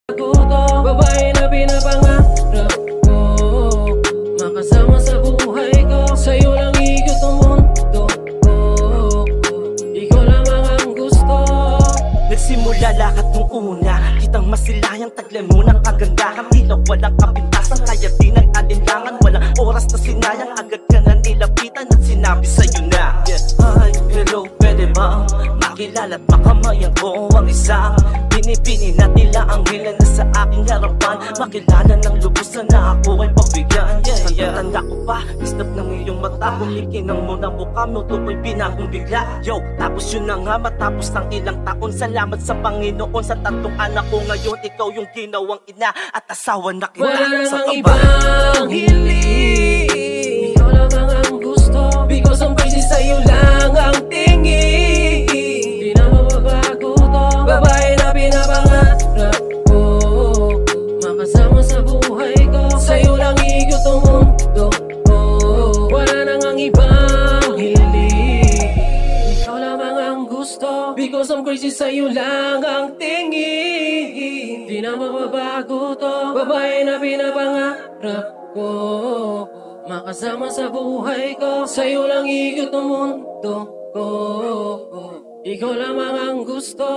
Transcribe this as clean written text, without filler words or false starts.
Ako to, babae na pinapangarap ko, makasama sa buhay ko. Sa'yo lang ikot ang mundo ko, ikaw lamang ang gusto. Nagsimula lahat nung una, kitang masilayang taglan mo ng kagandahan. Tila walang kapintasan, kaya di ng alinlangan. Walang oras na sinayang, agad ka na nilapitan at sinabi sa'yo na Hi, hello, pwede ba makilala at makamayan ko ang isang binibini na tila ang hila na sa aking harapan. Makilala ng lubusan na ako ay pabigyan. Tanda ko pa, isnap ng iyong mata, kumikinang mo na mukha mo, tukoy binagong bigla. Yo, tapos yun na nga, matapos ng ilang taon. Salamat sa Panginoon sa tatlong anak ko ngayon. Ikaw yung ginawang ina at asawa na kita. Wala Sa namang kaba ibang hiling, ikaw lamang ang gusto. Because I'm crazy, sa'yo lang ang tingin. Di na mababago to, babae na pinapangarap ko, makasama sa buhay ko. Sa'yo lang ikot ang mundo ko, wala nang ang ibang hiling, ikaw lamang ang gusto. Because I'm crazy, sa'yo lang ang tingin. Di na mababago to, babae na pinapangarap ko, makasama sa buhay ko. Sa'yo lang ikot ang mundo ko, ikaw lamang ang gusto.